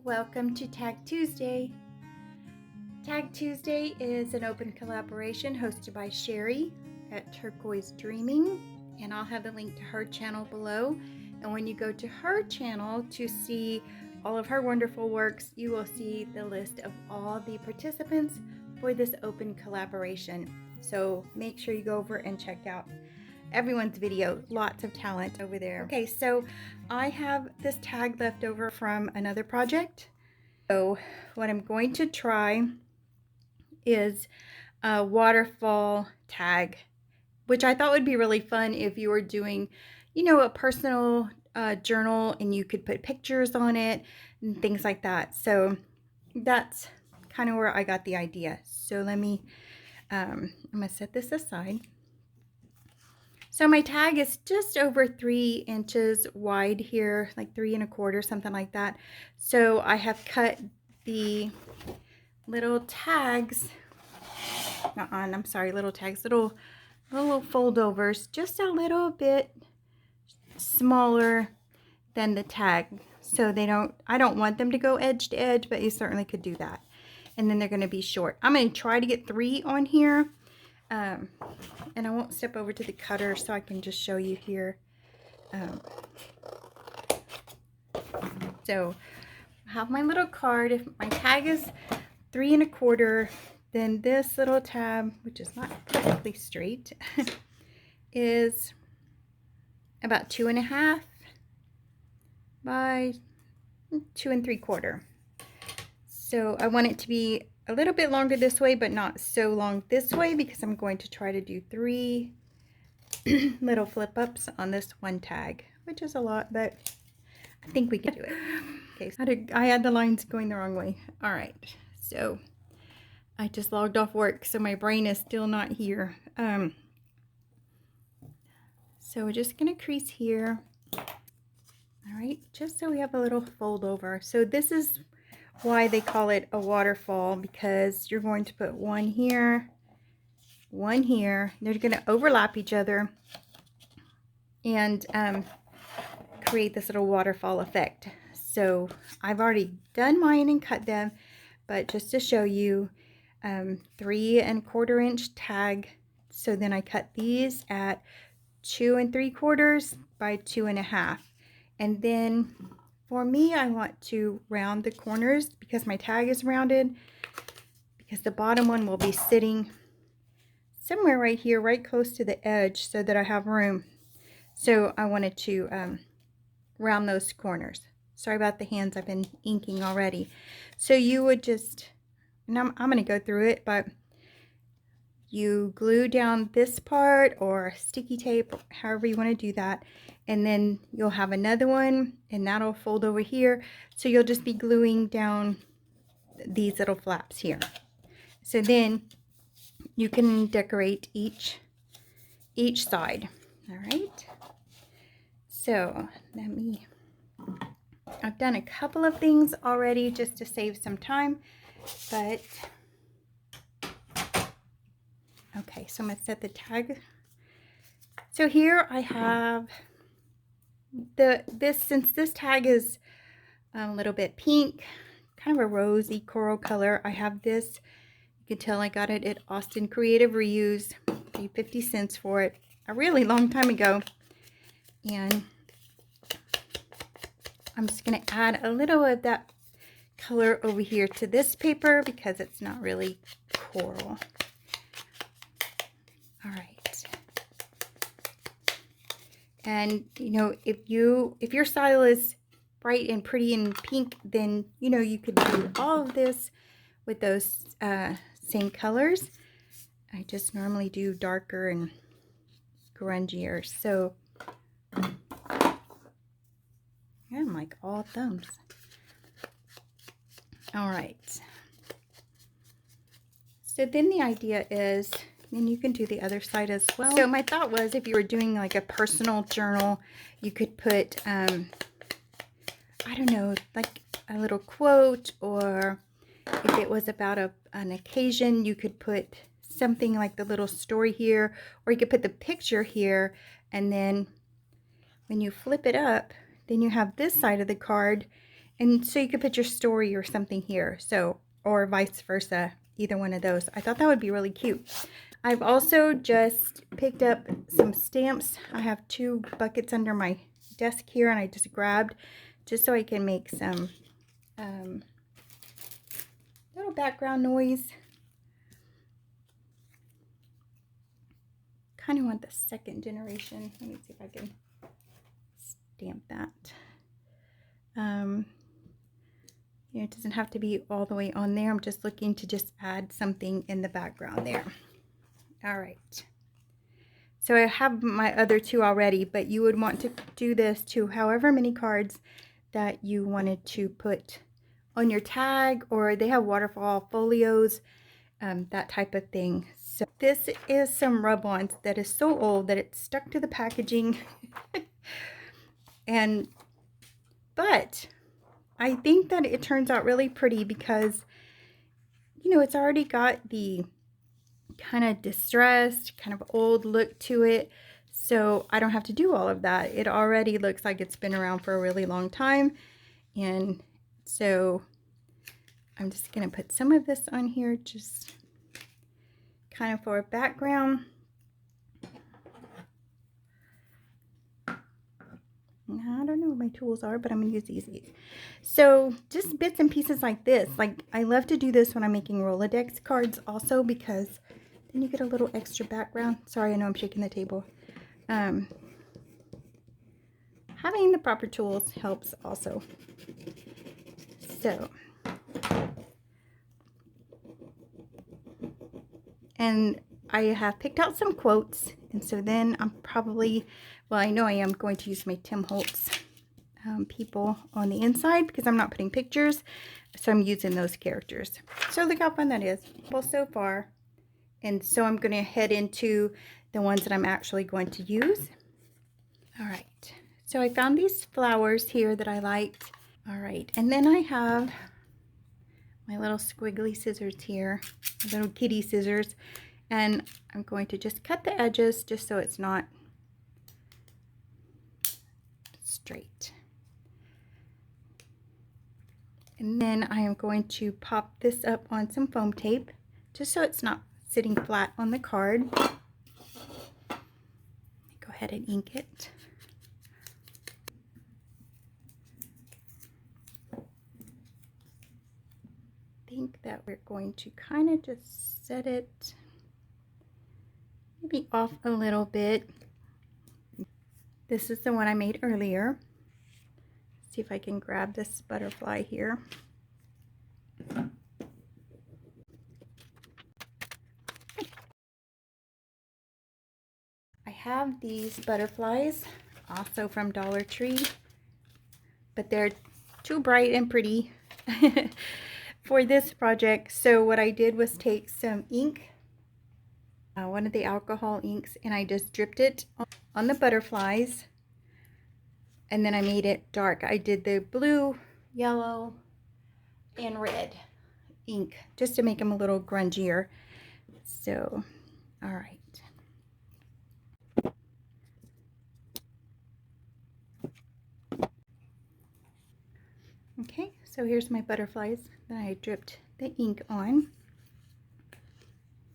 Welcome to Tag Tuesday. Tag Tuesday is an open collaboration hosted by Sherry at Turquoise Dreaming, and I'll have the link to her channel below. And when you go to her channel to see all of her wonderful works, you will see the list of all the participants for this open collaboration. So make sure you go over and check out everyone's video. Lots of talent over there. Okay, so I have this tag left over from another project. So what I'm going to try is a waterfall tag, which I thought would be really fun if you were doing, a personal journal and you could put pictures on it and things like that. So that's kind of where I got the idea. So let me, I'm gonna set this aside. So my tag is just over 3 inches wide here, like 3 1/4, something like that. So I have cut the little tags, little foldovers, just a little bit smaller than the tag. So I don't want them to go edge to edge, but you certainly could do that. And then they're gonna be short. I'm gonna try to get 3 on here. And I won't step over to the cutter so I can just show you here. So I have my little card. If my tag is 3 1/4, then this little tab, which is not perfectly straight, is about 2 1/2 by 2 3/4. So I want it to be a little bit longer this way, but not so long this way, because I'm going to try to do 3 little flip ups on this one tag, which is a lot, but I think we can do it. Okay, so I had the lines going the wrong way. All right, so I just logged off work, so my brain is still not here. So we're just gonna crease here. All right, just so we have a little fold over. So this is why they call it a waterfall, because you're going to put one here, one here. They're going to overlap each other and create this little waterfall effect. So I've already done mine and cut them, but just to show you, 3 1/4 inch tag. So then I cut these at 2 3/4 by 2 1/2, and then for me, I want to round the corners because my tag is rounded, because the bottom one will be sitting somewhere right here, right close to the edge, so that I have room. So I wanted to round those corners. Sorry about the hands, I've been inking already. So you would just, and I'm going to go through it, but you glue down this part or sticky tape, however you want to do that. And then you'll have another one, and that'll fold over here. So you'll just be gluing down these little flaps here. So then you can decorate each side. All right. So I've done a couple of things already just to save some time, but okay, so I'm gonna set the tag. So here I have since this tag is a little bit pink, kind of a rosy coral color, I have this. You can tell I got it at Austin Creative Reuse. Paid 50 cents for it a really long time ago. And I'm just going to add a little of that color over here to this paper because it's not really coral. All right. And if your style is bright and pretty and pink, then you could do all of this with those same colors. I just normally do darker and grungier. So I'm like all thumbs. All right. So then the idea is, and you can do the other side as well. So my thought was, if you were doing like a personal journal, you could put, I don't know, like a little quote, or if it was about an occasion, you could put something like the little story here, or you could put the picture here, and then when you flip it up, then you have this side of the card, And so you could put your story or something here, so, or vice versa, either one of those. I thought that would be really cute. I've also just picked up some stamps. I have 2 buckets under my desk here, and I just grabbed just so I can make some little background noise. Kind of want the 2nd generation. Let me see if I can stamp that. You know, it doesn't have to be all the way on there. I'm just looking to just add something in the background there. All right. So I have my other 2 already, but you would want to do this to however many cards that you wanted to put on your tag, or they have waterfall folios, that type of thing. So this is some rub-ons that is so old that it's stuck to the packaging. But I think that it turns out really pretty because, you know, it's already got the kind of distressed, kind of old look to it. So I don't have to do all of that. It already looks like it's been around for a really long time. And so I'm just going to put some of this on here, just kind of for a background. I don't know what my tools are, but I'm going to use these. So just bits and pieces like this. Like, I love to do this when I'm making Rolodex cards also, because then you get a little extra background. Sorry, I know I'm shaking the table. Having the proper tools helps also. So, and I have picked out some quotes, and so then I'm probably, well, I know I am going to use my Tim Holtz people on the inside because I'm not putting pictures, so I'm using those characters. So look how fun that is. Well, so far. And so I'm going to head into the ones that I'm actually going to use. All right. So I found these flowers here that I liked. All right. And then I have my little squiggly scissors here, little kitty scissors. And I'm going to just cut the edges just so it's not straight. And then I am going to pop this up on some foam tape just so it's not sitting flat on the card. Go ahead and ink it. I think that we're going to kind of just set it maybe off a little bit. This is the one I made earlier. See if I can grab this butterfly here. I have these butterflies also from Dollar Tree, but they're too bright and pretty for this project. So what I did was take some ink, one of the alcohol inks, and I just dripped it on the butterflies, and then I made it dark. I did the blue, yellow, and red ink just to make them a little grungier. So, all right. Okay, so here's my butterflies that I dripped the ink on.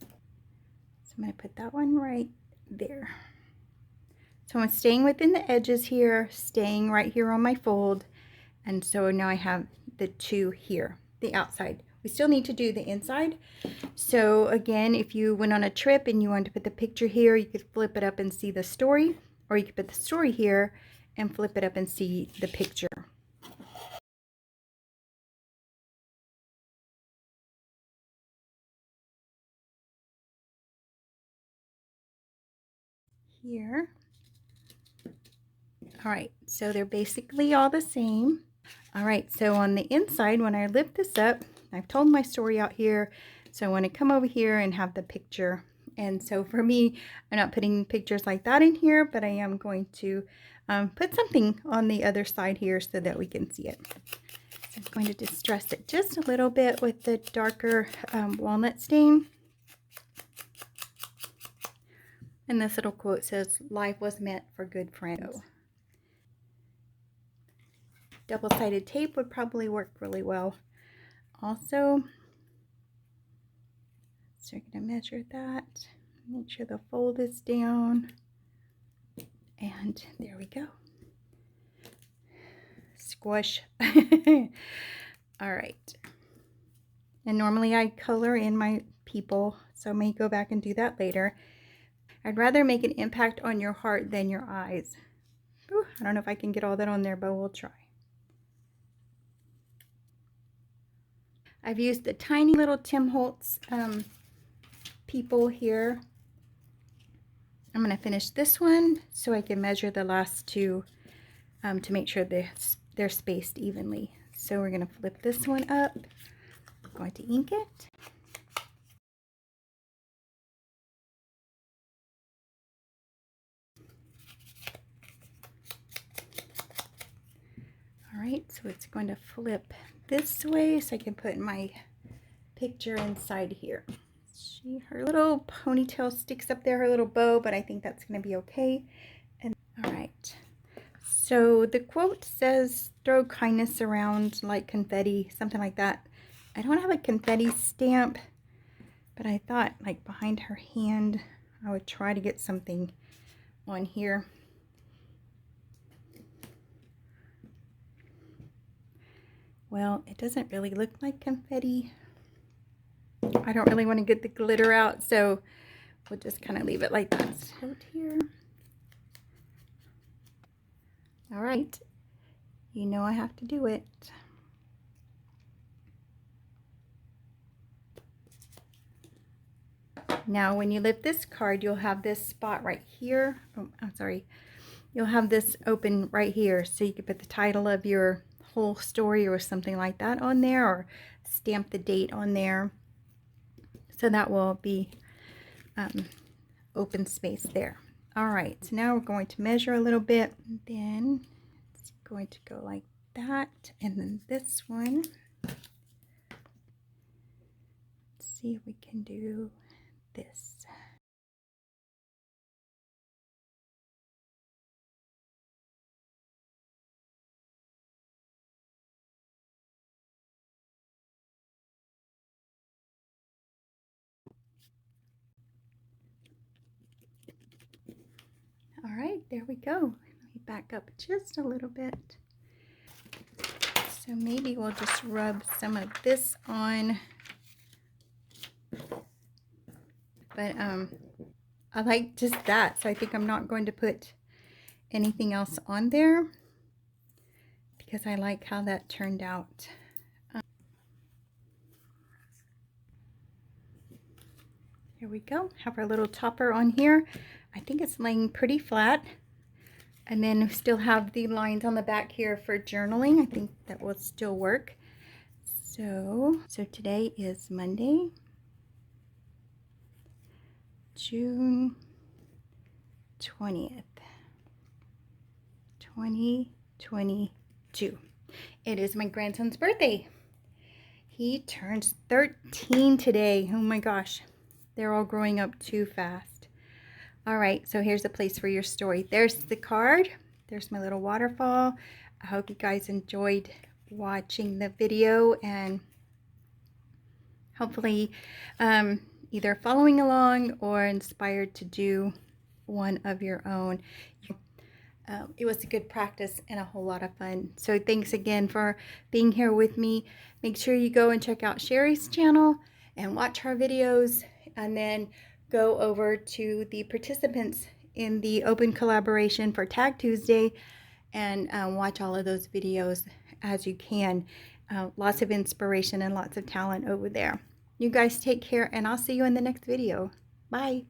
So I'm going to put that one right there. So I'm staying within the edges here, staying right here on my fold. And so now I have the 2 here, the outside. We still need to do the inside. So again, if you went on a trip and you wanted to put the picture here, you could flip it up and see the story, or you could put the story here and flip it up and see the picture. Here. All right, so they're basically all the same. All right, so on the inside, when I lift this up, I've told my story out here, so I want to come over here and have the picture. And so for me, I'm not putting pictures like that in here, but I am going to put something on the other side here so that we can see it. So I'm going to distress it just a little bit with the darker walnut stain. And this little quote says, "Life was meant for good friends." double-sided tape would probably work really well also. So we're going to measure that, make sure the fold is down, and there we go. Squish. All right. And normally I color in my people, so I may go back and do that later. I'd rather make an impact on your heart than your eyes. Ooh, I don't know if I can get all that on there, but we'll try. I've used the tiny little Tim Holtz people here. I'm going to finish this one so I can measure the last two to make sure they're spaced evenly. So we're going to flip this one up. I'm going to ink it. All right, so it's going to flip this way so I can put my picture inside here. Her little ponytail sticks up there, her little bow, but I think that's going to be okay. And all right, so the quote says, "Throw kindness around like confetti," something like that. I don't have a confetti stamp, but I thought like behind her hand, I would try to get something on here. Well, it doesn't really look like confetti. I don't really want to get the glitter out, so we'll just kind of leave it like that. Out here. All right, you know I have to do it. Now, when you lift this card, you'll have this spot right here. Oh, I'm sorry. You'll have this open right here, so you can put the title of your whole story or something like that on there, or stamp the date on there. So that will be open space there. All right, so now we're going to measure a little bit. Then it's going to go like that, and then this one. Let's see if we can do this. All right, there we go. Let me back up just a little bit. So maybe we'll just rub some of this on. But I like just that, so I think I'm not going to put anything else on there because I like how that turned out. Here we go. Have our little topper on here. I think it's laying pretty flat. And then we still have the lines on the back here for journaling. I think that will still work. So today is Monday, June 20th, 2022. It is my grandson's birthday. He turns 13 today. Oh my gosh. They're all growing up too fast. All right, so here's a place for your story. There's the card. There's my little waterfall. I hope you guys enjoyed watching the video and hopefully either following along or inspired to do one of your own. It was a good practice and a whole lot of fun. So thanks again for being here with me. Make sure you go and check out Sherry's channel and watch her videos, and then go over to the participants in the open collaboration for Tag Tuesday and watch all of those videos as you can. Lots of inspiration and lots of talent over there. You guys take care, and I'll see you in the next video. Bye.